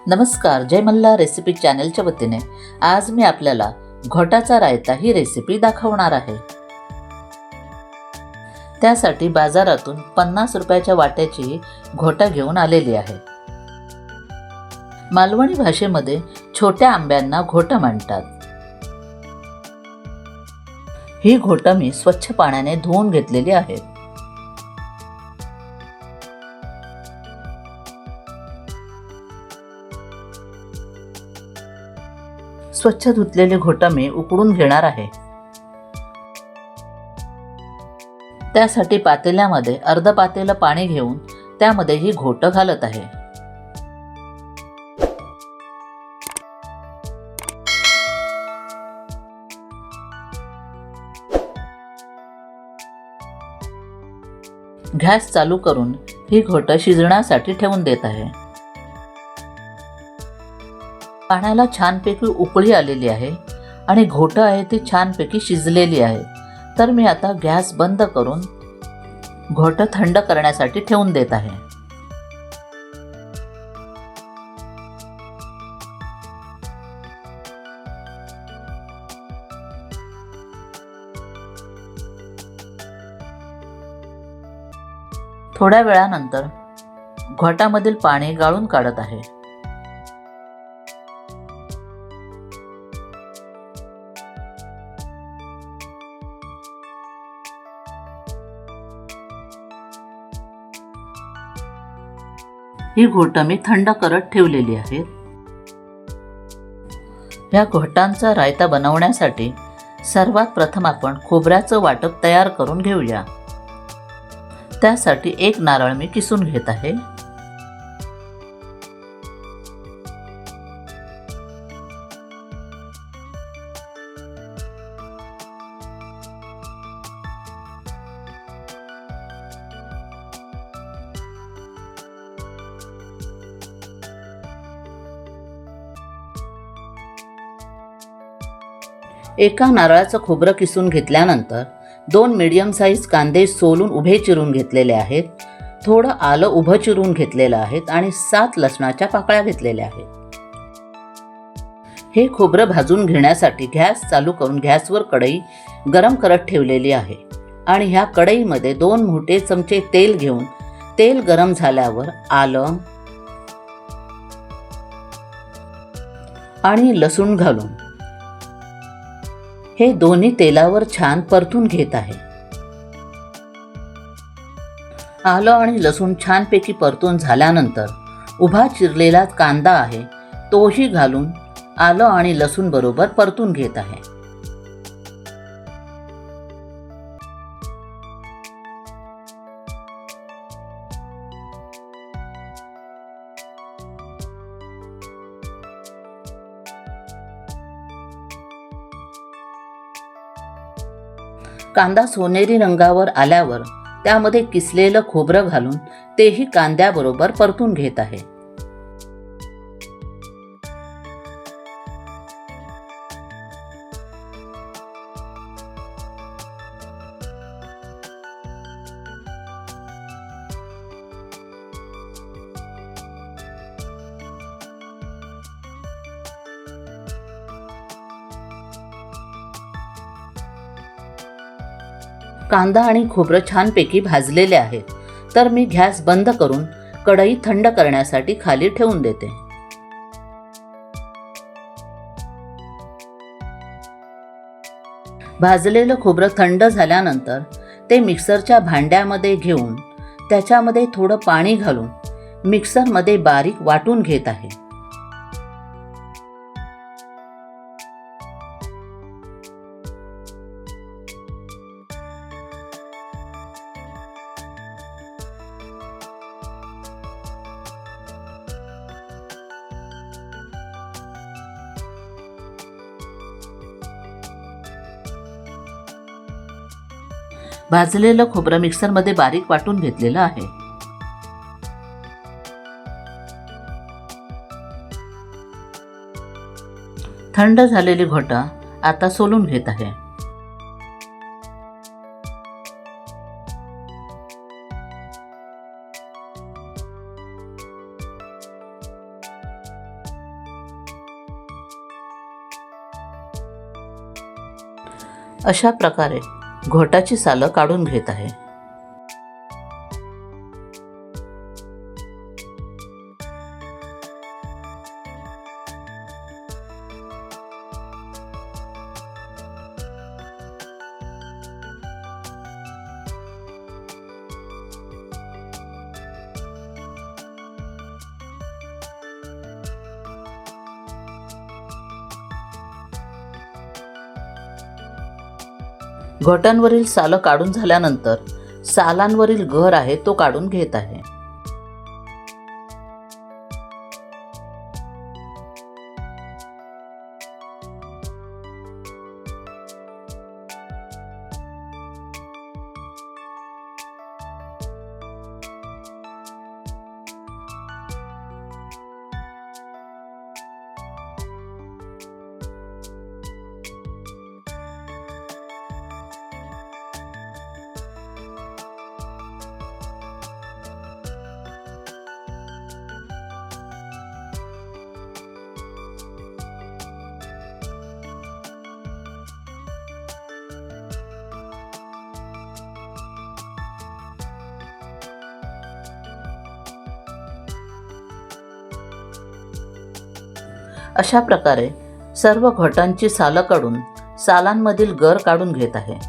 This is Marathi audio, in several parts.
नमस्कार, जय मल्हार रेसिपी चॅनलच्या वतीने आज मी आपल्याला घोटाचा रायता ही रेसिपी दाखवणार आहे। त्यासाठी बाजारातून 50 रुपयाच्या वाट्याची घोटा घेऊन आलेली आहे। मालवणी भाषेमध्ये छोट्या आंब्यांना घोटा म्हणतात। ही घोटा मी स्वच्छ पाण्याने धुवून घेतलेली आहे। स्वच्छ धुतलेले घोटा मी उकडून घेणार आहे। त्यासाठी पातेल्यामध्ये अर्ध पातेलं पाणी घेऊन त्यामध्ये ही घोटं घालत आहे। गॅस चालू करून ही घोटं शिजण्यासाठी ठेवून देत आहे। पाण्याला छानपैकी उकळी आलेली आहे आणि घोटं आहे ती छानपैकी शिजलेली आहे। तर मी आता गॅस बंद करून घोटं थंड करण्यासाठी ठेवून देत आहे। थोड्या वेळानंतर घोटामधील पाणी गाळून काढत आहे। ही घोटं मी थंड करत ठेवलेली आहेत। या घोटांचा रायता बनवण्यासाठी सर्वात प्रथम आपण खोबऱ्याचं वाटप तयार करून घेऊया। त्यासाठी एक नारळ मी किसून घेत आहे। एका नारळाचं खोबरं किसून घेतल्यानंतर 2 मीडियम साईज कांदे सोलून उभे चिरून घेतलेले आहेत। थोडं आलं उभं चिरून घेतलेलं आहे आणि 7 लसणाच्या पाकळ्या घेतलेल्या आहेत। हे खोबरं भाजून घेण्यासाठी गॅस चालू करून गॅसवर कढई गरम करत ठेवलेली आहे आणि ह्या कढईमध्ये 2 मोठे चमचे तेल घेऊन तेल गरम झाल्यावर आलं आणि लसूण घालून हे दोन्ही तेलावर छान परतून घेत आहे। आलं आणि लसूण छानपैकी परतून झाल्यानंतर उभा चिरलेला कांदा आहे तोही घालून आलं आणि लसूण बरोबर परतून घेत आहे। कांदा सोनेरी रंगावर आल्यावर त्यामध्ये किसलेलं खोबरं घालून तेही कांद्याबरोबर परतून घेत आहे। कांदा आणि खोबरं छानपैकी भाजलेले आहेत। तर मी गॅस बंद करून कढई थंड करण्यासाठी खाली ठेवून देते। भाजलेलं खोबरं थंड झाल्यानंतर ते मिक्सरच्या भांड्यामध्ये घेऊन त्याच्यामध्ये थोडं पाणी घालून मिक्सरमध्ये बारीक वाटून घेत आहे। भाजलेलं खोबरं मिक्सरमध्ये बारीक वाटून घेतलेलं आहे। थंड झालेली घोटा आता सोलून घेत आहे। अशा प्रकारे घोटाची सालं काढून घेत आहे. घोटांवरील सालं काढून झाल्यानंतर सालांवरील गर आहे तो काढून घेत आहे. अशा प्रकारे सर्व घोटांची सालं काढून सालांमधील गर काढून घेत आहे.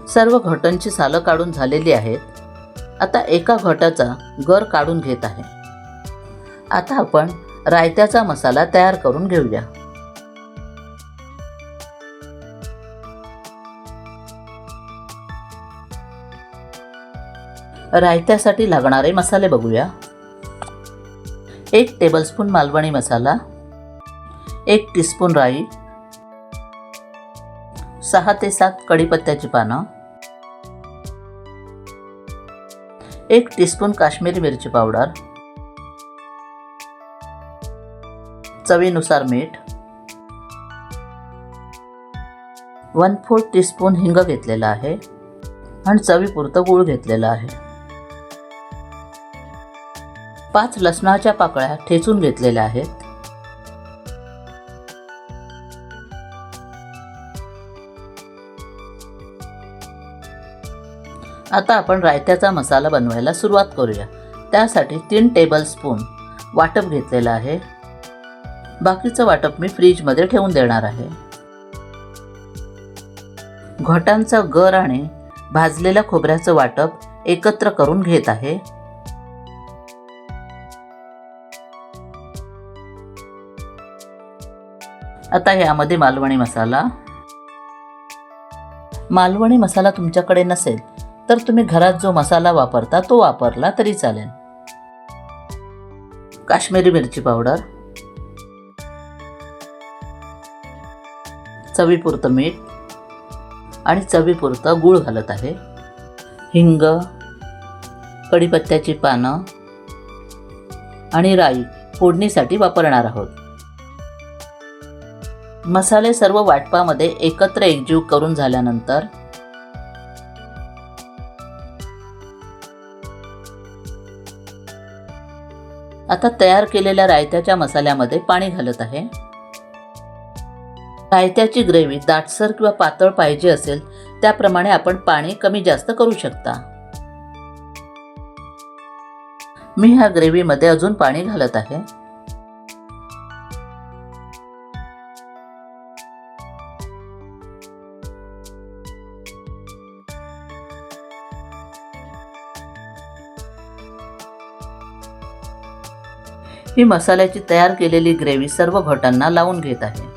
सर्व घोटांची सालं काढून झालेली आहेत. आता एका घोटाचा गर काढून घेत आहे. आता आपण रायत्याचा मसाला तयार करून घेऊया. रायत्यासाठी लागणारे मसाले बघूया. 1 टेबलस्पून मालवणी मसाला, 1 टीस्पून राई, 6 ते 7 कढीपत्त्याची पानं, 1 टीस्पून काश्मीरी मिरची पावडर, चवीनुसार मीठ, 1/4 टीस्पून हिंग घेतलेला आहे आणि चवीपुरतं गूळ घेतलेला आहे. 5 लसणाच्या पाकळ्या ठेचून घेतलेल्या आहेत. आता आपण रायत्याचा मसाला बनवायला सुरुवात करूया. त्यासाठी 3 टेबलस्पून वाटप घेतलेलं आहे. बाकीचं वाटप मी फ्रीजमध्ये ठेवून देणार आहे. घोटांचा गर आणि भाजलेल्या खोबऱ्याचं वाटप एकत्र करून घेत आहे. आता यामध्ये मालवणी मसाला तुमच्याकडे नसेल तर तुम्ही घरात जो मसाला वापरता तो वापरला तरी चालेल. काश्मीरी मिरची पावडर, चवीपुरतं मीठ आणि चवीपुरतं गूळ घालत आहे. हिंग, कढीपत्त्याची पानं आणि राई फोडणीसाठी वापरणार आहोत. मसाले सर्व वाटपामध्ये एकत्र एकजीव करून झाल्यानंतर आता तयार केलेल्या रायत्याच्या मसाल्यामध्ये पाणी घालत आहे. रायत्याची ग्रेव्ही दाटसर किंवा पातळ पाहिजे असेल त्याप्रमाणे आपण पाणी कमी जास्त करू शकता. मी ह्या ग्रेव्हीमध्ये अजून पाणी घालत आहे. ही मसाल्याची तयार केलेली ग्रेव्ही सर्व घोटांना लावून घेत आहे.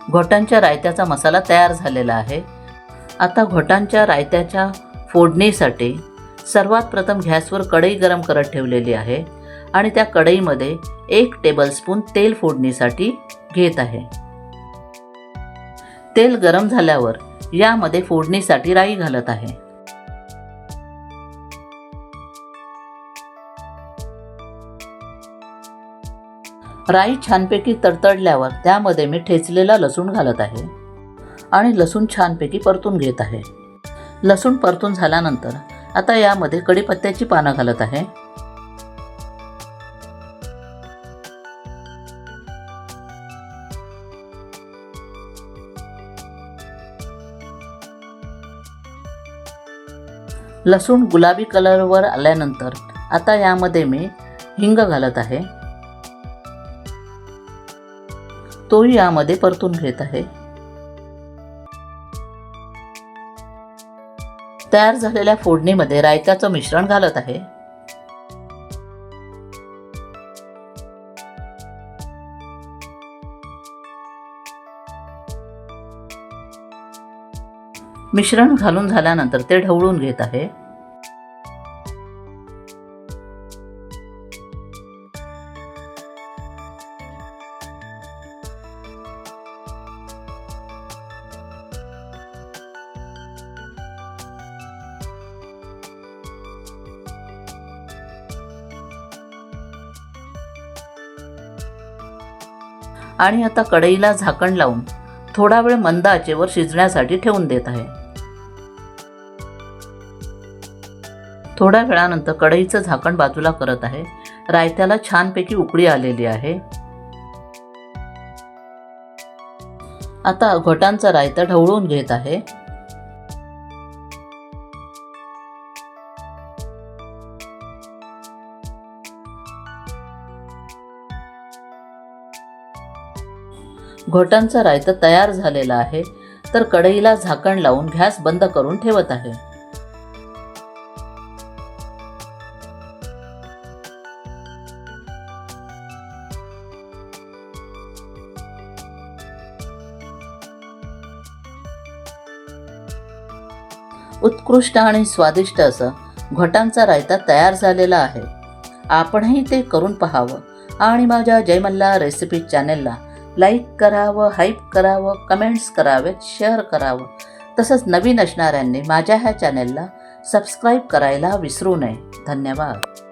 घोटांच्या रायत्याचा मसाला तयार झालेला आहे. आता घोटांच्या रायत्याच्या फोडणीसाठी सर्वात प्रथम गॅसवर कढई गरम करत ठेवलेली आहे आणि त्या कढईमध्ये 1 टेबलस्पून तेल फोडणीसाठी घेत आहे. तेल गरम झाल्यावर यामध्ये फोडणीसाठी राई घालत आहे. राई छानपैकी तडतडल्यावर त्यामध्ये मी ठेचलेला लसूण घालत आहे आणि लसूण छानपैकी परतून घेत आहे. लसूण परतून झाल्यानंतर आता यामध्ये कढीपत्त्याची पानं घालत आहे. लसूण गुलाबी कलरवर आल्यानंतर आता यामध्ये मी हिंग घालत आहे. तोही यामध्ये परतून घेत आहे. तयार झालेल्या फोडणीमध्ये रायत्याचं मिश्रण घालत आहे. मिश्रण घालून झाल्यानंतर ते ढवळून घेत आहे. आणि आता कढईला झाकण लावून थोडा वेळ मंद आचेवर शिजण्यासाठी ठेवून देत आहे. थोड्या वेळानंतर कढईचं झाकण बाजूला करत आहे. रायत्याला छानपैकी उकळी आलेली आहे. आता घोटांचा रायता ढवळून घेत आहे. घोटांचा रायता तयार झालेला आहे. तर कढईला झाकण लावून गॅस बंद करून ठेवत आहे. उत्कृष्ट आणि स्वादिष्ट असं घोटांचा रायता तयार झालेला आहे. आपणही ते करून पाहावं आणि माझ्या जय मल्हार रेसिपी चॅनेलला लाईक करावं, हाईप करावं, कमेंट्स करावेत, शेअर करावं. तसंच नवीन असणाऱ्यांनी माझ्या ह्या चॅनेलला सबस्क्राईब करायला विसरू नये. धन्यवाद.